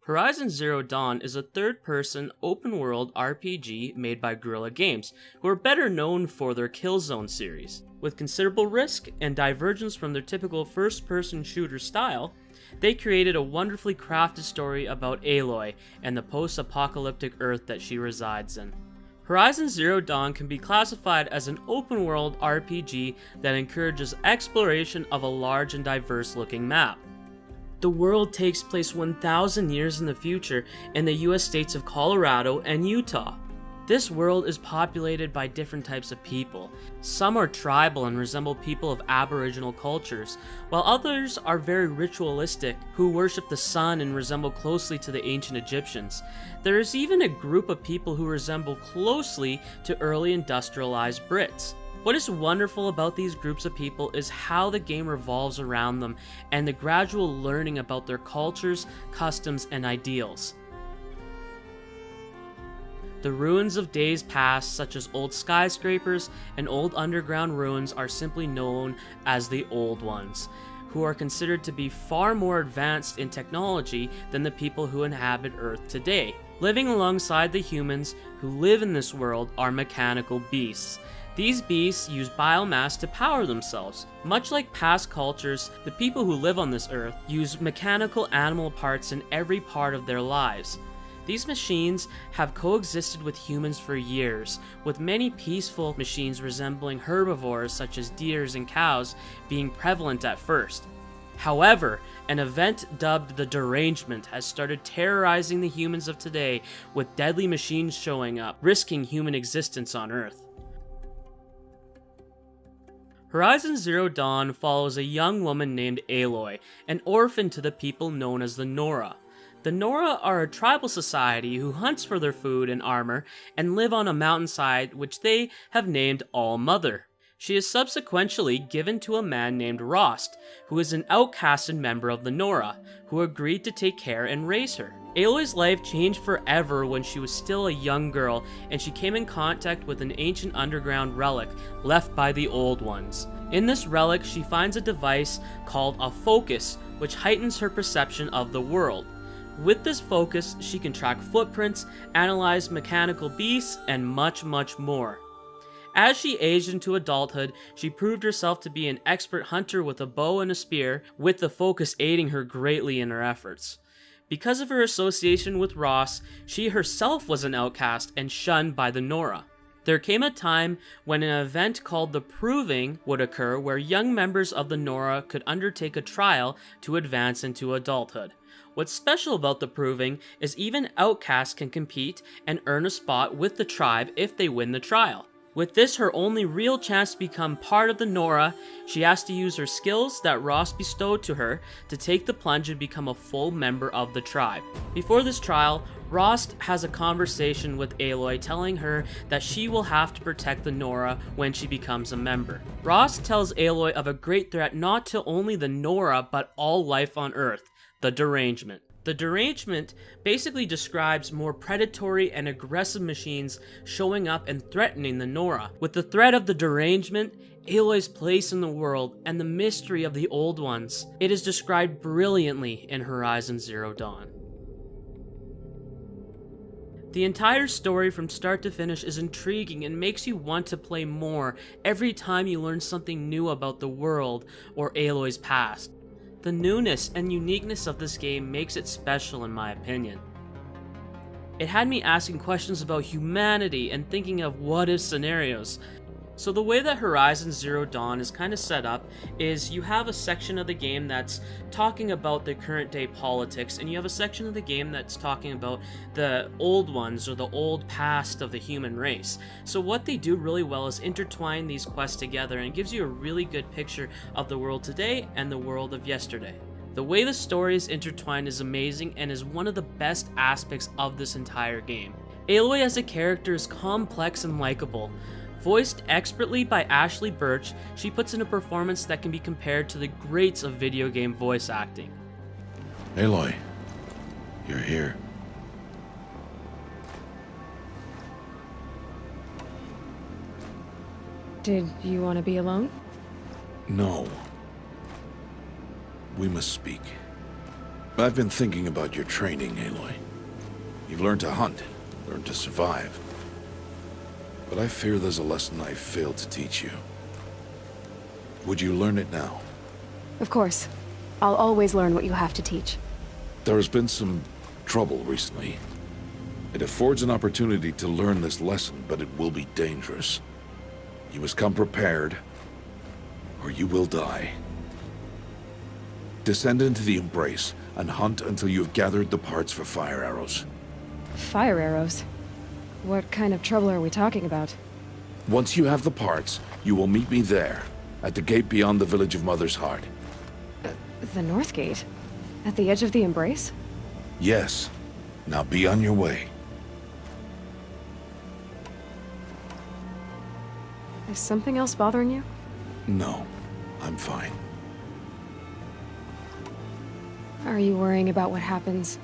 Horizon Zero Dawn is a third-person, open-world RPG made by Guerrilla Games, who are better known for their Killzone series. With considerable risk and divergence from their typical first-person shooter style, they created a wonderfully crafted story about Aloy and the post-apocalyptic Earth that she resides in. Horizon Zero Dawn can be classified as an open-world RPG that encourages exploration of a large and diverse-looking map. The world takes place 1,000 years in the future in the US states of Colorado and Utah. This world is populated by different types of people. Some are tribal and resemble people of Aboriginal cultures, while others are very ritualistic, who worship the sun and resemble closely to the ancient Egyptians. There is even a group of people who resemble closely to early industrialized Brits. What is wonderful about these groups of people is how the game revolves around them and the gradual learning about their cultures, customs, and ideals. The ruins of days past, such as old skyscrapers and old underground ruins, are simply known as the Old Ones, who are considered to be far more advanced in technology than the people who inhabit Earth today. Living alongside the humans who live in this world are mechanical beasts. These beasts use biomass to power themselves. Much like past cultures, the people who live on this earth use mechanical animal parts in every part of their lives. These machines have coexisted with humans for years, with many peaceful machines resembling herbivores such as deers and cows being prevalent at first. However, an event dubbed the Derangement has started terrorizing the humans of today, with deadly machines showing up, risking human existence on Earth. Horizon Zero Dawn follows a young woman named Aloy, an orphan to the people known as the Nora. The Nora are a tribal society who hunts for their food and armor and live on a mountainside which they have named All Mother. She is subsequently given to a man named Rost, who is an outcasted member of the Nora, who agreed to take care and raise her. Aloy's life changed forever when she was still a young girl and she came in contact with an ancient underground relic left by the Old Ones. In this relic, she finds a device called a focus, which heightens her perception of the world. With this focus, she can track footprints, analyze mechanical beasts, and much more. As she aged into adulthood, she proved herself to be an expert hunter with a bow and a spear, with the focus aiding her greatly in her efforts. Because of her association with Ross, she herself was an outcast and shunned by the Nora. There came a time when an event called the Proving would occur where young members of the Nora could undertake a trial to advance into adulthood. What's special about the Proving is even outcasts can compete and earn a spot with the tribe if they win the trial. With this her only real chance to become part of the Nora, she has to use her skills that Ross bestowed to her to take the plunge and become a full member of the tribe. Before this trial, Ross has a conversation with Aloy telling her that she will have to protect the Nora when she becomes a member. Ross tells Aloy of a great threat not to only the Nora but all life on Earth, the Derangement. The Derangement basically describes more predatory and aggressive machines showing up and threatening the Nora. With the threat of the Derangement, Aloy's place in the world, and the mystery of the Old Ones, it is described brilliantly in Horizon Zero Dawn. The entire story from start to finish is intriguing and makes you want to play more every time you learn something new about the world or Aloy's past. The newness and uniqueness of this game makes it special in my opinion. It had me asking questions about humanity and thinking of what-if scenarios. So the way that Horizon Zero Dawn is kind of set up is you have a section of the game that's talking about the current day politics, and you have a section of the game that's talking about the old ones or the old past of the human race. So what they do really well is intertwine these quests together and gives you a really good picture of the world today and the world of yesterday. The way the story is intertwined is amazing and is one of the best aspects of this entire game. Aloy as a character is complex and likable. Voiced expertly by Ashley Birch, she puts in a performance that can be compared to the greats of video game voice acting. Aloy, you're here. Did you want to be alone? No. We must speak. I've been thinking about your training, Aloy. You've learned to hunt, learned to survive. But I fear there's a lesson I failed to teach you. Would you learn it now? Of course. I'll always learn what you have to teach. There has been some trouble recently. It affords an opportunity to learn this lesson, but it will be dangerous. You must come prepared, or you will die. Descend into the Embrace and hunt until you have gathered the parts for fire arrows. Fire arrows? What kind of trouble are we talking about? Once you have the parts, you will meet me there, at the gate beyond the village of Mother's Heart. The North Gate? At the edge of the Embrace? Yes. Now be on your way. Is something else bothering you? No, I'm fine. Are you worrying about what happens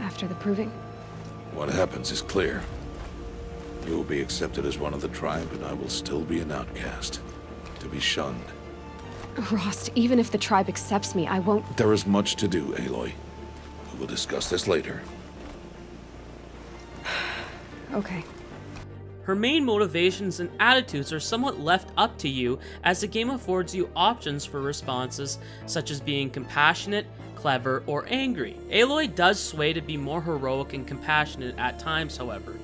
after the proving? What happens is clear. You will be accepted as one of the tribe, and I will still be an outcast, to be shunned. Rost, even if the tribe accepts me, I won't... There is much to do, Aloy. We will discuss this later. Okay. Her main motivations and attitudes are somewhat left up to you, as the game affords you options for responses such as being compassionate, clever, or angry. Aloy does sway to be more heroic and compassionate at times, however.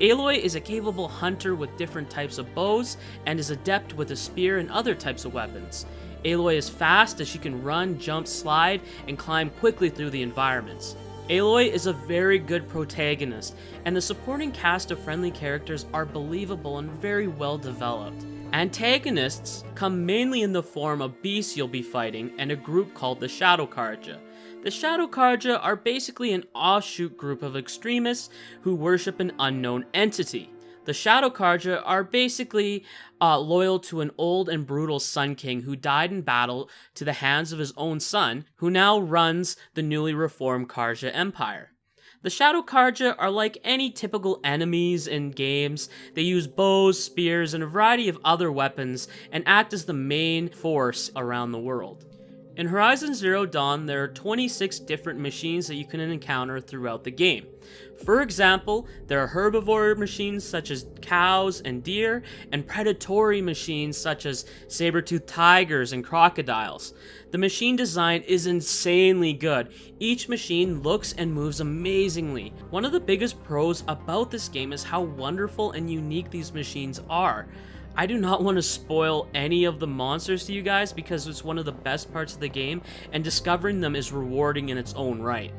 Aloy is a capable hunter with different types of bows, and is adept with a spear and other types of weapons. Aloy is fast as she can run, jump, slide, and climb quickly through the environments. Aloy is a very good protagonist, and the supporting cast of friendly characters are believable and very well developed. Antagonists come mainly in the form of beasts you'll be fighting and a group called the Shadow Karja. The Shadow Karja are basically an offshoot group of extremists who worship an unknown entity. The Shadow Karja are basically loyal to an old and brutal Sun King who died in battle to the hands of his own son, who now runs the newly reformed Karja Empire. The Shadow Karja are like any typical enemies in games. They use bows, spears, and a variety of other weapons, and act as the main force around the world. In Horizon Zero Dawn, there are 26 different machines that you can encounter throughout the game. For example, there are herbivore machines such as cows and deer, and predatory machines such as saber-toothed tigers and crocodiles. The machine design is insanely good. Each machine looks and moves amazingly. One of the biggest pros about this game is how wonderful and unique these machines are. I do not want to spoil any of the monsters to you guys because it's one of the best parts of the game, and discovering them is rewarding in its own right.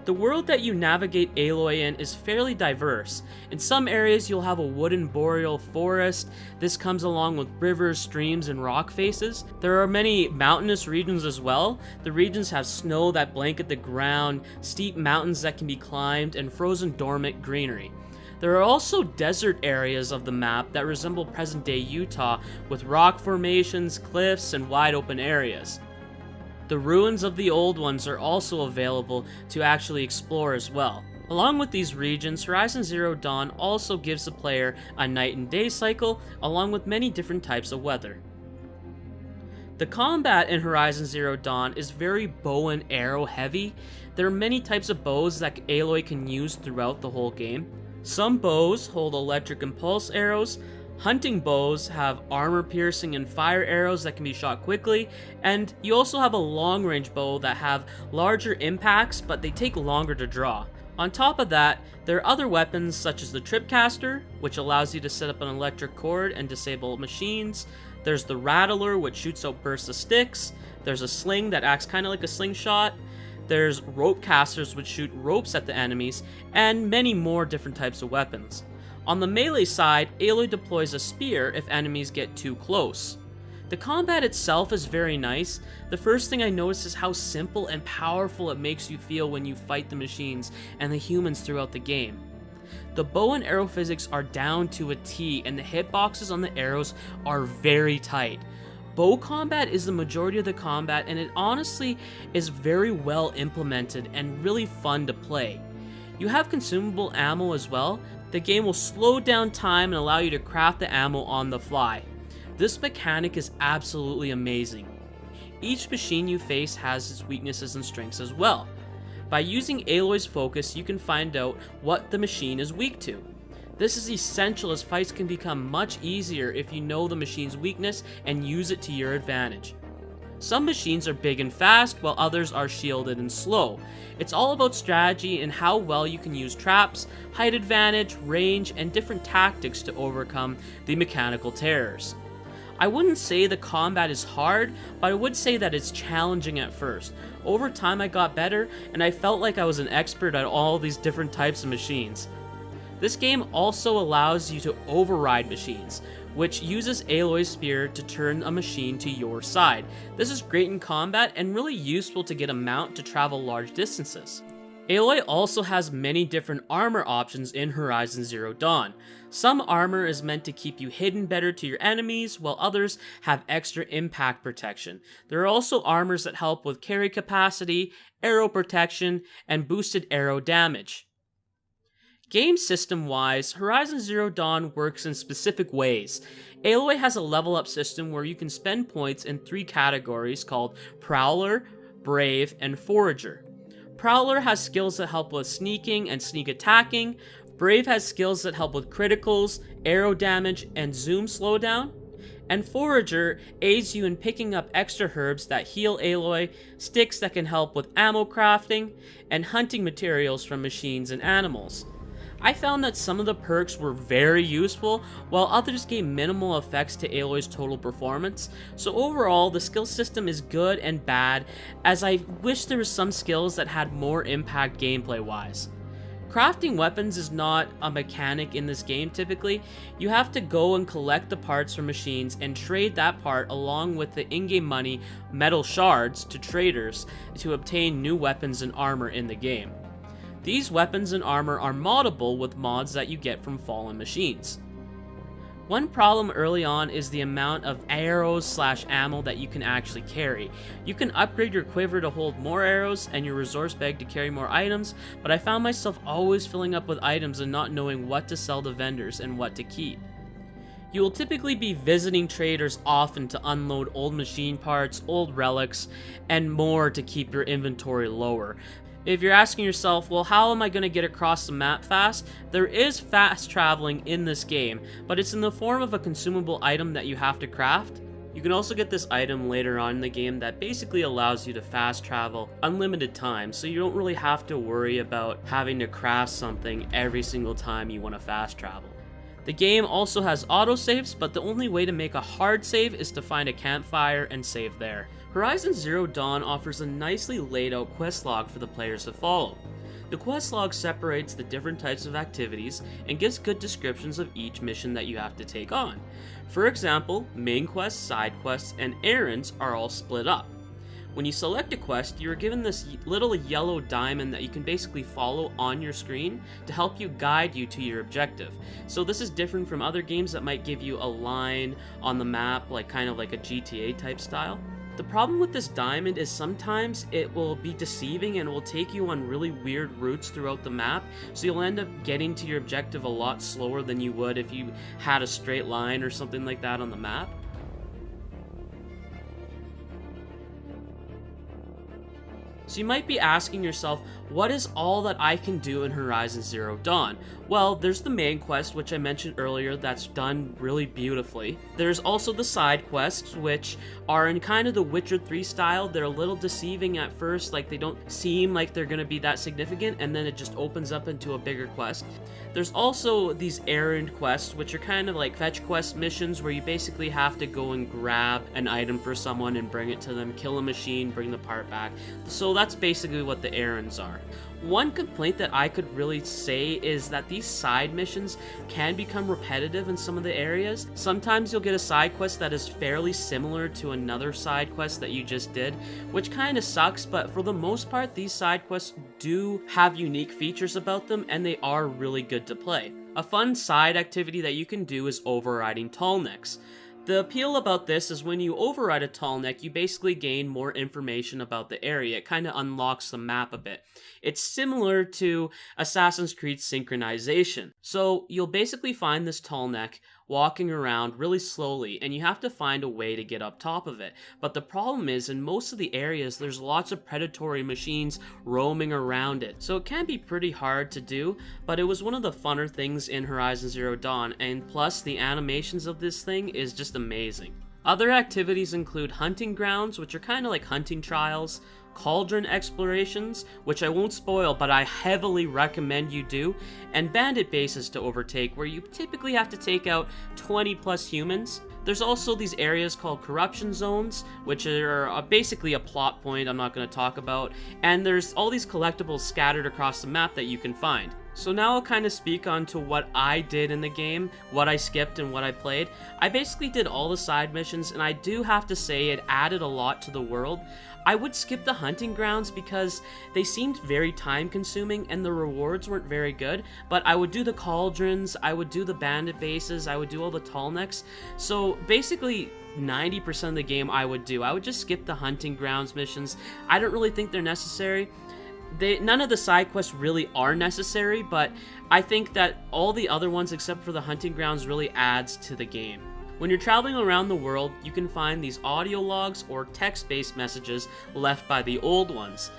The world that you navigate Aloy in is fairly diverse. In some areas you'll have a wooden boreal forest. This comes along with rivers, streams, and rock faces. There are many mountainous regions as well. The regions have snow that blanket the ground, steep mountains that can be climbed, and frozen dormant greenery. There are also desert areas of the map that resemble present-day Utah, with rock formations, cliffs, and wide open areas. The ruins of the old ones are also available to actually explore as well. Along with these regions, Horizon Zero Dawn also gives the player a night and day cycle, along with many different types of weather. The combat in Horizon Zero Dawn is very bow and arrow heavy. There are many types of bows that Aloy can use throughout the whole game. Some bows hold electric impulse arrows, hunting bows have armor-piercing and fire arrows that can be shot quickly, and you also have a long-range bow that have larger impacts, but they take longer to draw. On top of that, there are other weapons such as the Tripcaster, which allows you to set up an electric cord and disable machines. There's the Rattler, which shoots out bursts of sticks. There's a sling that acts kind of like a slingshot. There's rope casters which shoot ropes at the enemies, and many more different types of weapons. On the melee side, Aloy deploys a spear if enemies get too close. The combat itself is very nice. The first thing I noticed is how simple and powerful it makes you feel when you fight the machines and the humans throughout the game. The bow and arrow physics are down to a T, and the hitboxes on the arrows are very tight. Bow combat is the majority of the combat, and it honestly is very well implemented and really fun to play. You have consumable ammo as well. The game will slow down time and allow you to craft the ammo on the fly. This mechanic is absolutely amazing. each machine you face has its weaknesses and strengths as well. By using Aloy's focus, you can find out what the machine is weak to. This is essential as fights can become much easier if you know the machine's weakness and use it to your advantage. Some machines are big and fast, while others are shielded and slow. It's all about strategy and how well you can use traps, height advantage, range, and different tactics to overcome the mechanical terrors. I wouldn't say the combat is hard, but I would say that it's challenging at first. Over time I got better, and I felt like I was an expert at all these different types of machines. This game also allows you to override machines, which uses Aloy's spear to turn a machine to your side. This is great in combat and really useful to get a mount to travel large distances. Aloy also has many different armor options in Horizon Zero Dawn. Some armor is meant to keep you hidden better to your enemies, while others have extra impact protection. There are also armors that help with carry capacity, arrow protection, and boosted arrow damage. Game system-wise, Horizon Zero Dawn works in specific ways. Aloy has a level up system where you can spend points in 3 categories called Prowler, Brave, and Forager. Prowler has skills that help with sneaking and sneak attacking. Brave has skills that help with criticals, arrow damage, and zoom slowdown. And Forager aids you in picking up extra herbs that heal Aloy, sticks that can help with ammo crafting, and hunting materials from machines and animals. I found that some of the perks were very useful, while others gave minimal effects to Aloy's total performance, so overall the skill system is good and bad, as I wish there were some skills that had more impact gameplay-wise. Crafting weapons is not a mechanic in this game typically. You have to go and collect the parts from machines and trade that part along with the in-game money, metal shards, to traders to obtain new weapons and armor in the game. These weapons and armor are moddable with mods that you get from fallen machines. One problem early on is the amount of arrows/ammo that you can actually carry. You can upgrade your quiver to hold more arrows and your resource bag to carry more items, but I found myself always filling up with items and not knowing what to sell to vendors and what to keep. You will typically be visiting traders often to unload old machine parts, old relics, and more to keep your inventory lower. If you're asking yourself, well, how am I going to get across the map fast? There is fast traveling in this game, but it's in the form of a consumable item that you have to craft. You can also get this item later on in the game that basically allows you to fast travel unlimited time, so you don't really have to worry about having to craft something every single time you want to fast travel. The game also has autosaves, but the only way to make a hard save is to find a campfire and save there. Horizon Zero Dawn offers a nicely laid out quest log for the players to follow. The quest log separates the different types of activities and gives good descriptions of each mission that you have to take on. For example, main quests, side quests, and errands are all split up. When you select a quest, you are given this little yellow diamond that you can basically follow on your screen to help you guide you to your objective. So this is different from other games that might give you a line on the map, like kind of like a GTA type style. The problem with this diamond is sometimes it will be deceiving and will take you on really weird routes throughout the map, so you'll end up getting to your objective a lot slower than you would if you had a straight line or something like that on the map. So you might be asking yourself, what is all that I can do in Horizon Zero Dawn? Well, there's the main quest, which I mentioned earlier, that's done really beautifully. There's also the side quests, which are in kind of the Witcher 3 style. They're a little deceiving at first, like they don't seem like they're going to be that significant, and then it just opens up into a bigger quest. There's also these errand quests, which are kind of like fetch quest missions where you basically have to go and grab an item for someone and bring it to them, kill a machine, bring the part back. So that's basically what the errands are. One complaint that I could really say is that these side missions can become repetitive in some of the areas. Sometimes you'll get a side quest that is fairly similar to another side quest that you just did, which kind of sucks, but for the most part, these side quests do have unique features about them, and they are really good to play. A fun side activity that you can do is overriding tallnecks. The appeal about this is when you override a tallneck, you basically gain more information about the area. It kind of unlocks the map a bit. It's similar to Assassin's Creed synchronization. So you'll basically find this tallneck walking around really slowly, and you have to find a way to get up top of it. But the problem is, in most of the areas, there's lots of predatory machines roaming around it, so it can be pretty hard to do, but it was one of the funner things in Horizon Zero Dawn, and plus the animations of this thing is just amazing. Other activities include hunting grounds, which are kind of like hunting trials, cauldron explorations, which I won't spoil but I heavily recommend you do, and bandit bases to overtake, where you typically have to take out 20 plus humans. There's also these areas called corruption zones, which are basically a plot point I'm not going to talk about, and there's all these collectibles scattered across the map that you can find. So now I'll kind of speak on to what I did in the game, what I skipped and what I played. I basically did all the side missions, and I do have to say it added a lot to the world. I would skip the hunting grounds because they seemed very time consuming and the rewards weren't very good, but I would do the cauldrons, I would do the bandit bases, I would do all the tall necks. So basically 90% of the game I would do. I would just skip the hunting grounds missions. I don't really think they're necessary. None of the side quests really are necessary, but I think that all the other ones except for the hunting grounds really adds to the game. When you're traveling around the world, you can find these audio logs or text-based messages left by the old ones.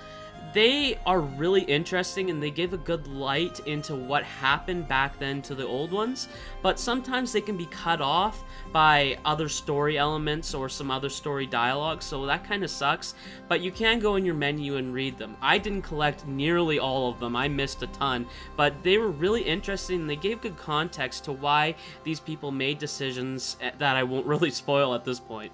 They are really interesting and they give a good light into what happened back then to the old ones, but sometimes they can be cut off by other story elements or some other story dialogue, so that kind of sucks, but you can go in your menu and read them. I didn't collect nearly all of them, I missed a ton, but they were really interesting and they gave good context to why these people made decisions that I won't really spoil at this point.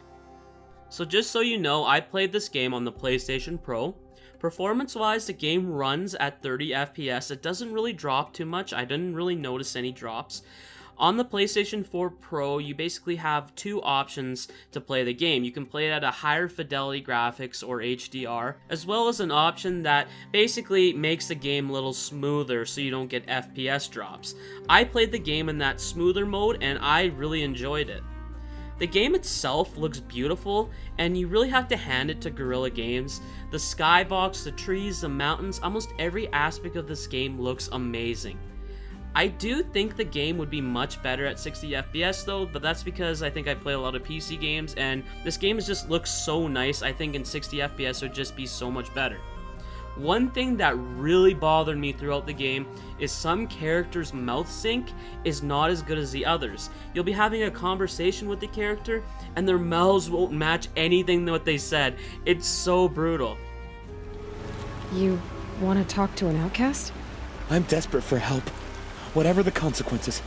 So just so you know, I played this game on the PlayStation Pro. Performance-wise, the game runs at 30 FPS. It doesn't really drop too much. I didn't really notice any drops. On the PlayStation 4 Pro, you basically have two options to play the game. You can play it at a higher fidelity graphics or HDR, as well as an option that basically makes the game a little smoother so you don't get FPS drops. I played the game in that smoother mode and I really enjoyed it. The game itself looks beautiful, and you really have to hand it to Guerrilla Games. The skybox, the trees, the mountains, almost every aspect of this game looks amazing. I do think the game would be much better at 60 FPS though, but that's because I think I play a lot of PC games, and this game just looks so nice. I think in 60 FPS it would just be so much better. One thing that really bothered me throughout the game is some characters' mouth sync is not as good as the others. You'll be having a conversation with the character and their mouths won't match anything what they said. It's so brutal. You want to talk to an outcast? I'm desperate for help, whatever the consequences.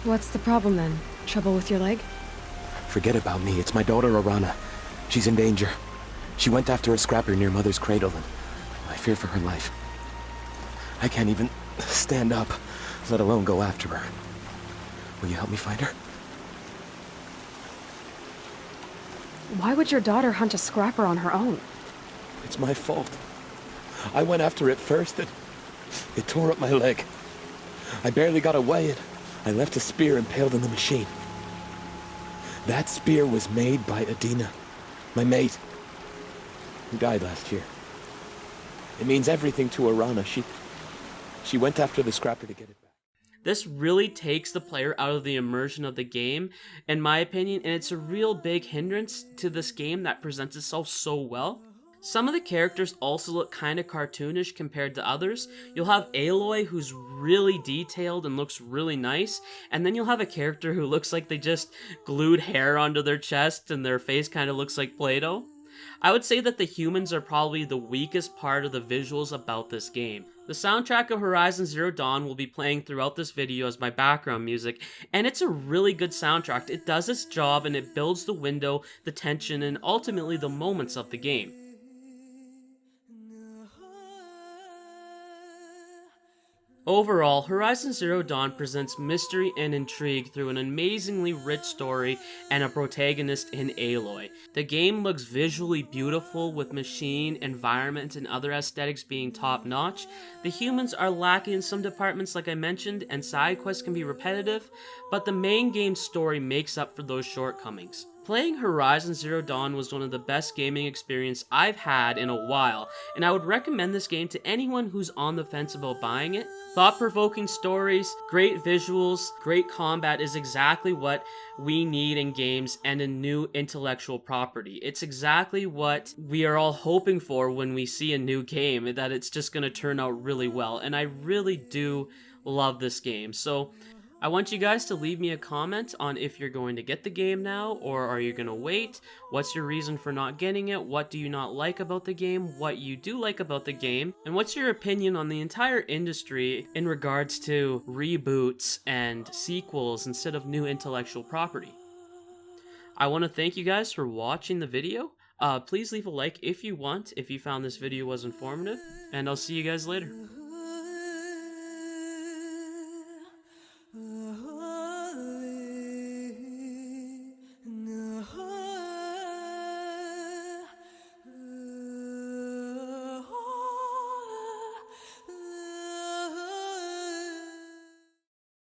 What's the problem then? Trouble with your leg? Forget about me, it's my daughter Arana. She's in danger. She went after a scrapper near Mother's cradle and I fear for her life. I can't even stand up, let alone go after her. Will you help me find her? Why would your daughter hunt a scrapper on her own? It's my fault. I went after it first and it tore up my leg. I barely got away and I left a spear impaled in the machine. That spear was made by Adina, my mate, who died last year. It means everything to Arana. She went after the scrapper to get it back. This really takes the player out of the immersion of the game, in my opinion, and it's a real big hindrance to this game that presents itself so well. Some of the characters also look kind of cartoonish compared to others. You'll have Aloy, who's really detailed and looks really nice, and then you'll have a character who looks like they just glued hair onto their chest and their face kind of looks like Play-Doh. I would say that the humans are probably the weakest part of the visuals about this game. The soundtrack of Horizon Zero Dawn will be playing throughout this video as my background music, and it's a really good soundtrack. It does its job and it builds the window, the tension, and ultimately the moments of the game. Overall, Horizon Zero Dawn presents mystery and intrigue through an amazingly rich story and a protagonist in Aloy. The game looks visually beautiful with machine, environment, and other aesthetics being top-notch. The humans are lacking in some departments like I mentioned, and side quests can be repetitive, but the main game's story makes up for those shortcomings. Playing Horizon Zero Dawn was one of the best gaming experiences I've had in a while, and I would recommend this game to anyone who's on the fence about buying it. Thought-provoking stories, great visuals, great combat is exactly what we need in games and a new intellectual property. It's exactly what we are all hoping for when we see a new game, that it's just going to turn out really well. And I really do love this game. So I want you guys to leave me a comment on if you're going to get the game now, or are you going to wait? What's your reason for not getting it? What do you not like about the game? What you do like about the game? And what's your opinion on the entire industry in regards to reboots and sequels instead of new intellectual property? I want to thank you guys for watching the video. Please leave a like if you want, if you found this video was informative, and I'll see you guys later.